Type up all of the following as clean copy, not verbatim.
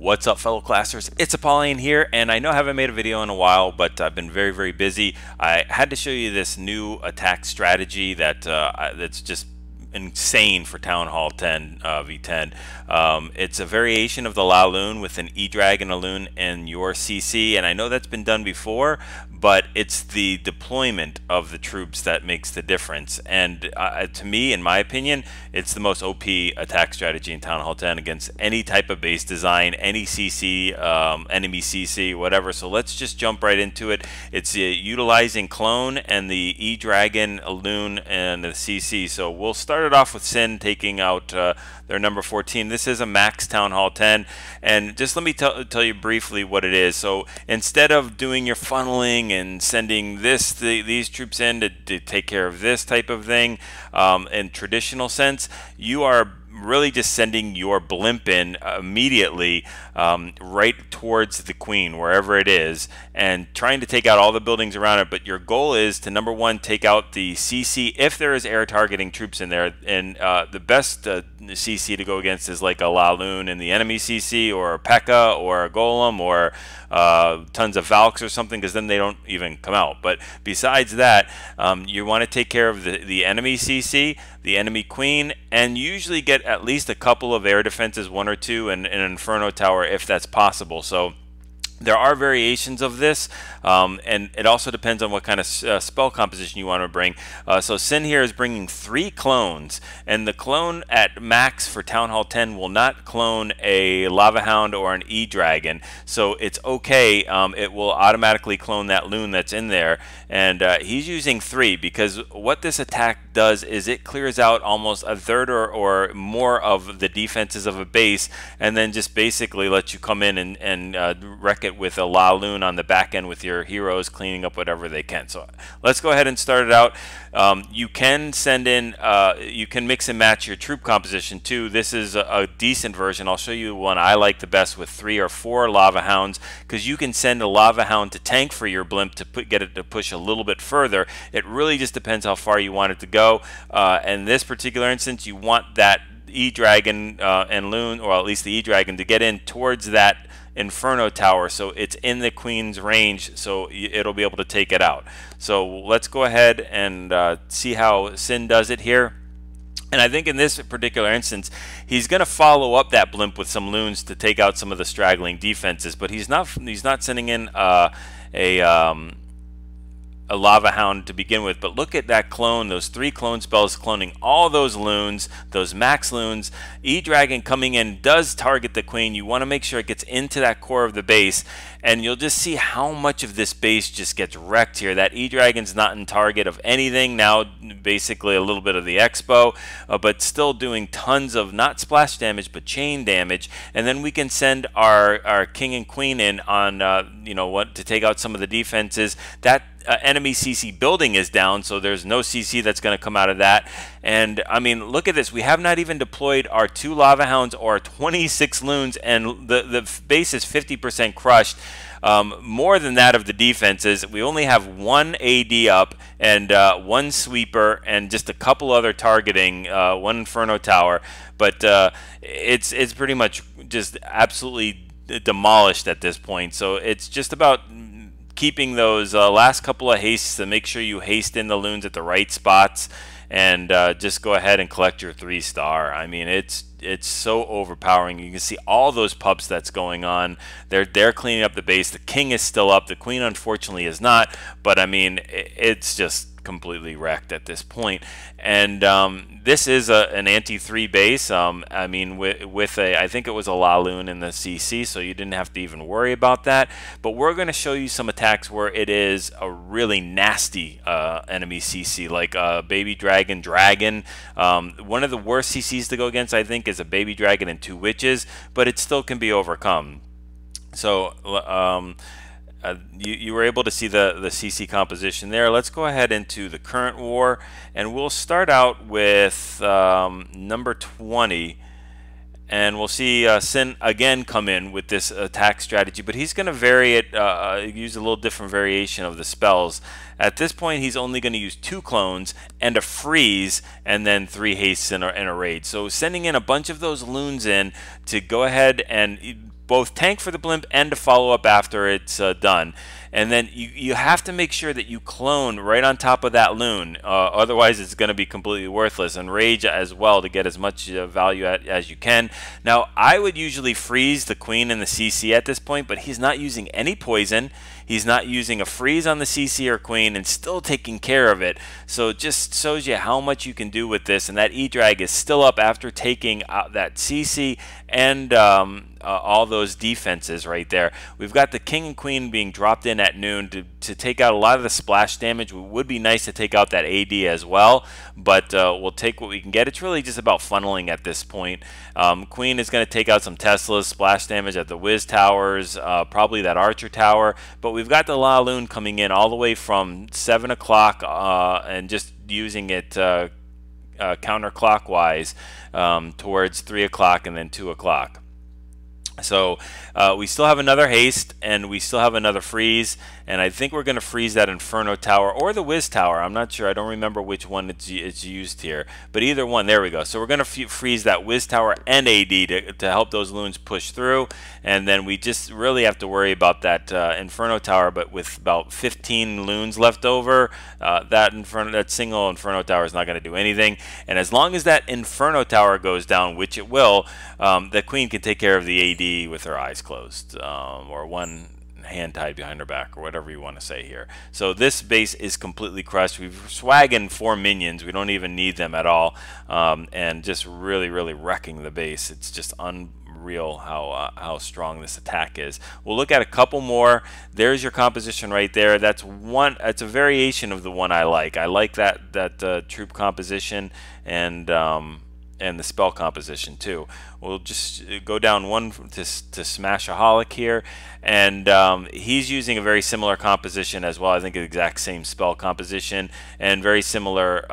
What's up, fellow classers? It's Apollyon here, and I know I haven't made a video in a while, but I've been very busy. I had to show you this new attack strategy that's just insane for Town Hall 10 V10. It's a variation of the La Lune with an E-Dragon, a Loon, and your CC, and I know that's been done before, but it's the deployment of the troops that makes the difference. And to me, in my opinion, it's the most OP attack strategy in Town Hall 10 against any type of base design, any CC, enemy CC, whatever. So let's just jump right into it. It's utilizing Clone and the E-Dragon, a Loon, and the CC. So we'll start it off with Sin taking out their number 14. This is a max Town Hall 10, and just let me tell you briefly what it is. So instead of doing your funneling and sending these troops in to take care of this type of thing in traditional sense, you are really just sending your blimp in immediately right towards the queen, wherever it is, and trying to take out all the buildings around it. But your goal is to, number one, take out the CC if there is air targeting troops in there. And the best CC to go against is like a La Lune in the enemy CC, or a P.E.K.K.A, or a Golem, or tons of Valks or something, because then they don't even come out. But besides that, you want to take care of the enemy CC, the enemy queen, and usually get at least a couple of air defenses, one or two, and an Inferno Tower if that's possible. So there are variations of this, and it also depends on what kind of spell composition you want to bring. So Sin here is bringing 3 clones, and the clone at max for Town Hall 10 will not clone a Lava Hound or an E-Dragon, so it's okay. It will automatically clone that Loon that's in there, and he's using 3 because what this attack does is it clears out almost a third or more of the defenses of a base, and then just basically lets you come in and wreck it with a La Lune on the back end with your heroes cleaning up whatever they can. So let's go ahead and start it out. You can send in, you can mix and match your troop composition too. This is a decent version. I'll show you one I like the best with 3 or 4 Lava Hounds, because you can send a Lava Hound to tank for your blimp to get it to push a little bit further. It really just depends how far you want it to go. In this particular instance, you want that E-Dragon and Loon, or at least the E-Dragon, to get in towards that Inferno Tower, so it's in the queen's range, so it'll be able to take it out. So let's go ahead and see how Sin does it here. And I think in this particular instance, he's going to follow up that blimp with some Loons to take out some of the straggling defenses, but he's not sending in a Lava Hound to begin with. But look at that clone, those 3 clone spells cloning all those Loons, those max Loons. E-Dragon coming in does target the queen. You want to make sure it gets into that core of the base, and you'll just see how much of this base just gets wrecked here. That E-Dragon's not in target of anything now, basically a little bit of the Expo, but still doing tons of not splash damage but chain damage. And then we can send our king and queen in on you know what, to take out some of the defenses. That enemy CC building is down, so there's no CC that's going to come out of that. And I mean, look at this. We have not even deployed our 2 Lava Hounds or 26 Loons, and the base is 50% crushed. More than that of the defenses. We only have 1 AD up and 1 sweeper and just a couple other targeting, 1 Inferno Tower. But it's pretty much just absolutely demolished at this point. So it's just about keeping those last couple of hastes to make sure you haste in the Loons at the right spots, and just go ahead and collect your 3-star. I mean, it's so overpowering. You can see all those pups that's going on. They're cleaning up the base. The king is still up. The queen, unfortunately, is not. But I mean, it's just completely wrecked at this point. And this is an anti-3 base. I mean, with I think it was a La Lune in the CC, so you didn't have to even worry about that. But we're going to show you some attacks where it is a really nasty enemy CC, like a Baby Dragon. One of the worst CCs to go against, I think, is a Baby Dragon and 2 Witches, but it still can be overcome. So you were able to see the CC composition there. Let's go ahead into the current war, and we'll start out with number 20, and we'll see Sin again come in with this attack strategy, but he's going to vary it, use a little different variation of the spells. At this point, he's only going to use 2 clones and a freeze, and then 3 hastes and a raid. So sending in a bunch of those Loons in to go ahead and both tank for the blimp and to follow up after it's done. And then you have to make sure that you clone right on top of that loon, otherwise it's going to be completely worthless. And rage as well to get as much value as you can. Now I would usually freeze the queen and the CC at this point, but he's not using any poison. He's not using a freeze on the CC or queen and still taking care of it. So it just shows you how much you can do with this. And that E-Drag is still up after taking out that CC and all those defenses right there. We've got the king and queen being dropped in at noon to take out a lot of the splash damage. It would be nice to take out that AD as well, but we'll take what we can get. It's really just about funneling at this point. Queen is going to take out some Teslas, splash damage at the Wiz towers, probably that Archer tower, but we've got the La Lune coming in all the way from 7 o'clock and just using it counterclockwise towards 3 o'clock and then 2 o'clock. So we still have another haste and we still have another freeze, and I think we're going to freeze that Inferno tower or the Wiz tower. I'm not sure. I don't remember which one it's used here, but either one. There we go. So we're going to freeze that Wiz tower and AD to help those loons push through, and then we just really have to worry about that Inferno tower. But with about 15 loons left over, that single Inferno tower is not going to do anything. And as long as that Inferno tower goes down, which it will, the queen can take care of the AD with her eyes closed, or one hand tied behind her back, or whatever you want to say here. So this base is completely crushed. We've swagging 4 minions. We don't even need them at all, and just really wrecking the base. It's just unreal how strong this attack is. We'll look at a couple more. There's your composition right there. That's a variation of the one I like. I like that troop composition and the spell composition too. We'll just go down one to Smashaholic here, and he's using a very similar composition as well. I think the exact same spell composition and very similar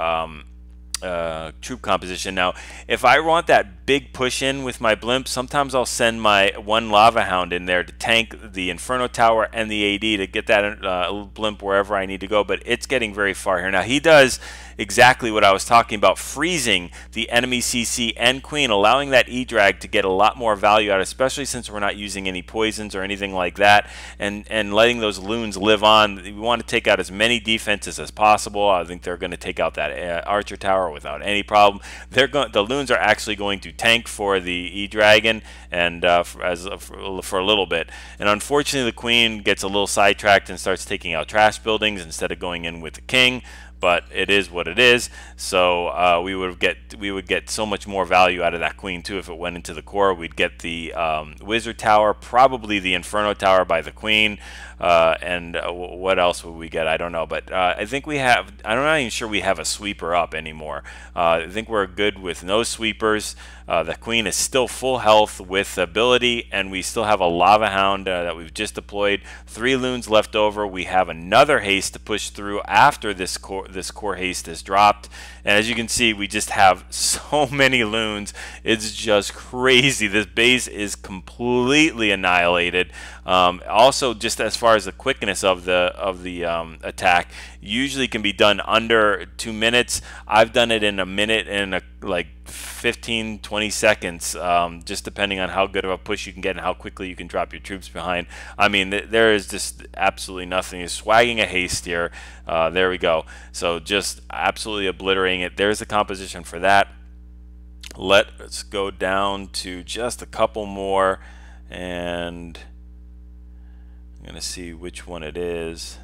troop composition. Now if I want that big push in with my blimp, sometimes I'll send my one Lava Hound in there to tank the Inferno Tower and the AD to get that blimp wherever I need to go, but it's getting very far here. Now he does exactly what I was talking about, freezing the enemy CC and queen, allowing that E-Drag to get a lot more value out, especially since we're not using any poisons or anything like that, and letting those loons live on. We want to take out as many defenses as possible. I think they're going to take out that Archer Tower without any problem. The loons are actually going to tank for the E-Dragon and for a little bit. And unfortunately, the queen gets a little sidetracked and starts taking out trash buildings instead of going in with the king. But it is what it is. So we would get so much more value out of that queen too if it went into the core. We'd get the Wizard Tower, probably the Inferno Tower by the queen, and what else would we get? I don't know. But I think we have. I'm not even sure we have a sweeper up anymore. I think we're good with no sweepers. The queen is still full health with ability, and we still have a Lava Hound that we've just deployed. 3 loons left over. We have another haste to push through after this core haste is dropped. And as you can see, we just have so many loons. It's just crazy. This base is completely annihilated. Also, just as far as the quickness of the attack, usually can be done under 2 minutes. I've done it in a minute and like 15-20 seconds, just depending on how good of a push you can get and how quickly you can drop your troops behind. I mean, there is just absolutely nothing. He's swagging a haste here. There we go. So just absolutely obliterating it. There's the composition for that. Let's go down to just a couple more, and I'm going to see which one it is.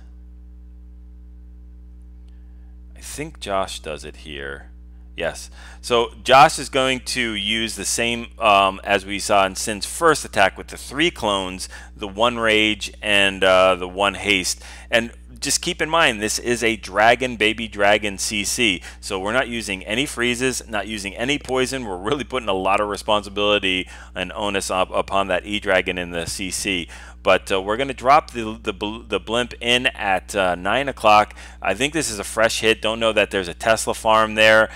I think Josh does it here. Yes. So Josh is going to use the same as we saw in Sin's first attack with the 3 clones, the 1 rage, and the 1 haste. And just keep in mind, this is a baby dragon CC, so we're not using any freezes, not using any poison. We're really putting a lot of responsibility and onus upon that E-Dragon in the CC. But we're going to drop the blimp in at 9 o'clock. I think this is a fresh hit. Don't know that there's a Tesla farm there.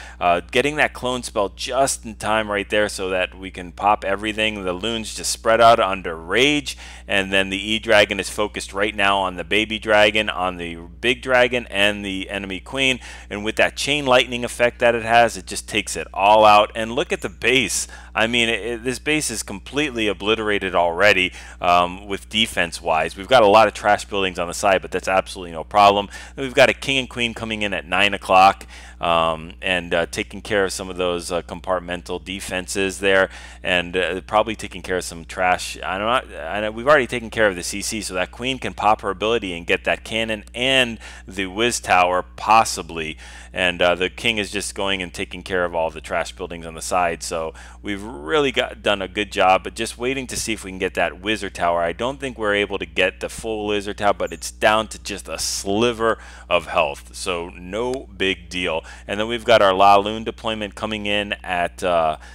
Getting that clone spell just in time right there so that we can pop everything. The loons just spread out under rage, and then the E-Dragon is focused right now on the baby dragon on on the big dragon and the enemy queen, and with that chain lightning effect that it has, it just takes it all out. And look at the base. I mean, this base is completely obliterated already with defense-wise. We've got a lot of trash buildings on the side, but that's absolutely no problem. And we've got a king and queen coming in at 9 o'clock and taking care of some of those compartmental defenses there, and probably taking care of some trash. I know we've already taken care of the CC, so that queen can pop her ability and get that cannon and the whiz tower possibly, and the king is just going and taking care of all the trash buildings on the side. So we've really done a good job, but just waiting to see if we can get that wizard tower. I don't think we're able to get the full wizard tower, but it's down to just a sliver of health, so no big deal. And then we've got our La Lune deployment coming in at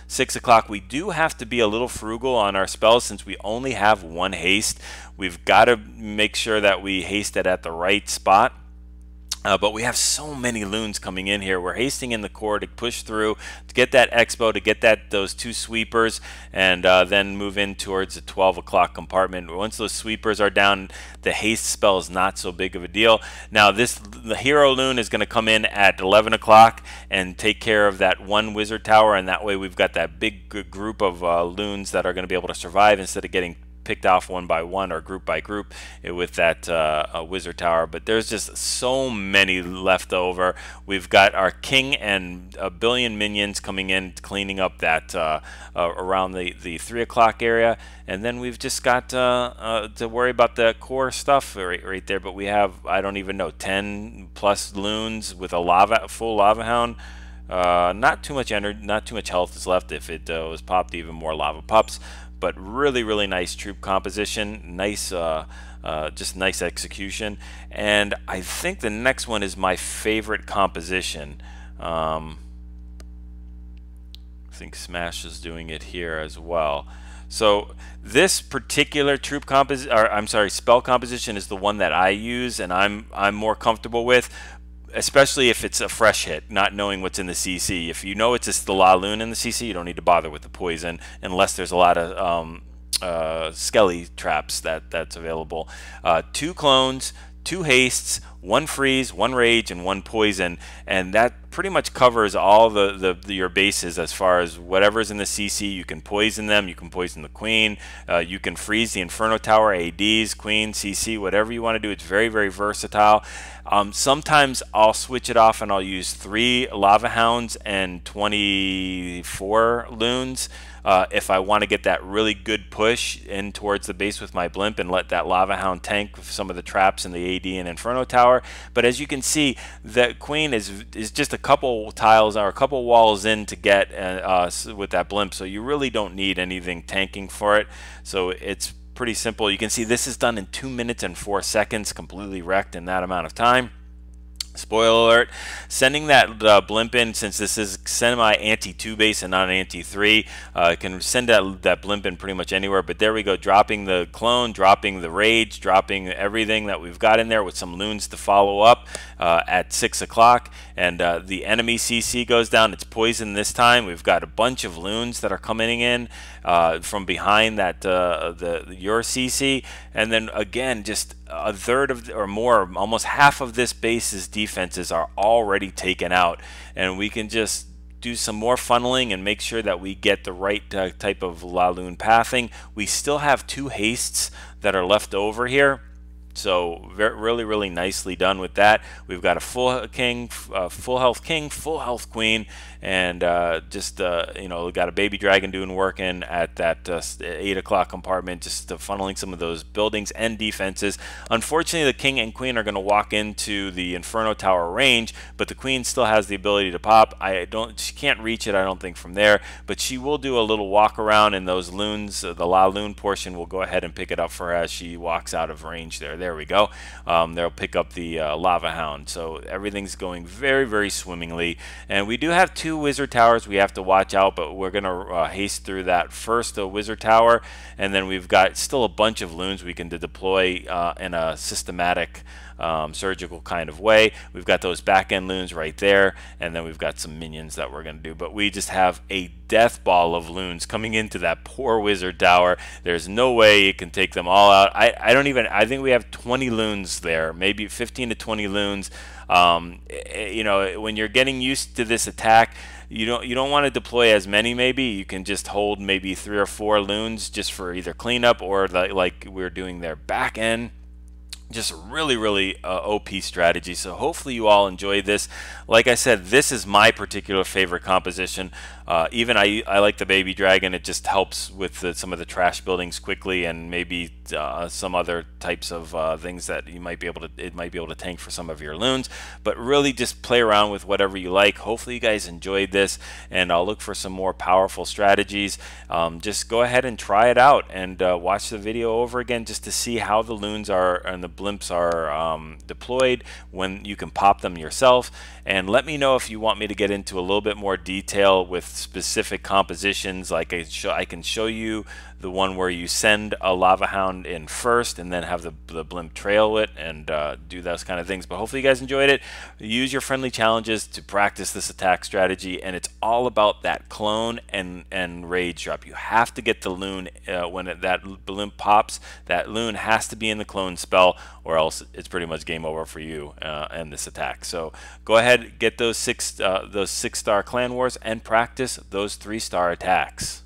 6 o'clock. We do have to be a little frugal on our spells since we only have 1 haste. We've got to make sure that we haste it at the right spot. But we have so many loons coming in here. We're hasting in the core to push through, to get that expo, to get those 2 sweepers, and then move in towards the 12 o'clock compartment. Once those sweepers are down, the haste spell is not so big of a deal. Now the hero loon is going to come in at 11 o'clock and take care of that 1 wizard tower, and that way we've got that big group of loons that are going to be able to survive instead of getting picked off one by one or group by group with that wizard tower. But there's just so many left over. We've got our king and a billion minions coming in, cleaning up that around the 3 o'clock area, and then we've just got to worry about the core stuff right there. But we have, I don't even know, 10 plus loons with a full lava hound. Not too much energy, not too much health is left. If it was popped, even more lava pups. But really nice troop composition, nice, just nice execution. And I think the next one is my favorite composition. I think Smash is doing it here as well. So this particular troop spell composition is the one that I use and I'm more comfortable with, especially if it's a fresh hit, not knowing what's in the CC. If you know it's just the La Lune in the CC, you don't need to bother with the poison unless there's a lot of skelly traps that's available. 2 clones, 2 hastes, 1 freeze, 1 rage, and 1 poison, and that pretty much covers all your bases as far as whatever's in the CC. You can poison them, you can poison the queen, you can freeze the Inferno Tower, ADs, queen, CC, whatever you want to do. It's very versatile. Sometimes I'll switch it off and I'll use 3 Lava Hounds and 24 Loons if I want to get that really good push in towards the base with my blimp and let that Lava Hound tank some of the traps in the AD and Inferno Tower. But as you can see, the queen is just a couple tiles or a couple walls in to get with that blimp, so you really don't need anything tanking for it. So it's pretty simple. You can see this is done in 2 minutes and 4 seconds, completely wrecked in that amount of time. Spoiler alert, sending that blimp in, since this is semi anti-2 base and not an anti-3, can send that blimp in pretty much anywhere. But there we go, dropping the clone, dropping the rage, dropping everything that we've got in there with some loons to follow up at 6 o'clock. And the enemy CC goes down. It's poison this time. We've got a bunch of loons that are coming in from behind that your CC. And then again, just a third of or more, almost half of this base's defenses are already taken out, and we can just do some more funneling and make sure that we get the right type of La Lune pathing. We still have 2 hastes that are left over here, so really nicely done with that. We've got a full king, full health king, full health queen, and just you know, we got a baby dragon doing work in at that 8 o'clock compartment, just funneling some of those buildings and defenses. Unfortunately, the king and queen are going to walk into the Inferno Tower range, but the queen still has the ability to pop. She can't reach it, I don't think, from there, but she will do a little walk around, and those loons, the La Lune portion, will go ahead and pick it up for her as she walks out of range there. There we go. They'll pick up the Lava Hound. So everything's going very swimmingly, and we do have 2 wizard towers we have to watch out, but we're gonna haste through that first wizard tower, and then we've got still a bunch of loons we can deploy in a systematic surgical kind of way. We've got those back end loons right there, and then we've got some minions that we're going to do, but we just have a death ball of loons coming into that poor wizard tower. There's no way it can take them all out. I think we have 20 loons there, maybe 15 to 20 loons. You know, when you're getting used to this attack, you don't want to deploy as many. Maybe you can just hold maybe 3 or 4 loons just for either cleanup or like we're doing their back end. Just a really OP strategy. So hopefully you all enjoyed this. Like I said, this is my particular favorite composition. Even I like the baby dragon. It just helps with some of the trash buildings quickly, and maybe some other types of things that you might be able to, it might be able to tank for some of your loons. But really just play around with whatever you like. Hopefully you guys enjoyed this, and I'll look for some more powerful strategies. Just go ahead and try it out, and watch the video over again just to see how the loons are and the blimps are deployed, when you can pop them yourself. And let me know if you want me to get into a little bit more detail with specific compositions. Like I can show you the one where you send a lava hound in first and then have the blimp trail it, and do those kind of things. But hopefully you guys enjoyed it. Use your friendly challenges to practice this attack strategy, and it's all about that clone and rage drop. You have to get the loon when that blimp pops. That loon has to be in the clone spell, or else it's pretty much game over for you and this attack. So go ahead, get those 6-star clan wars and practice those 3-star attacks.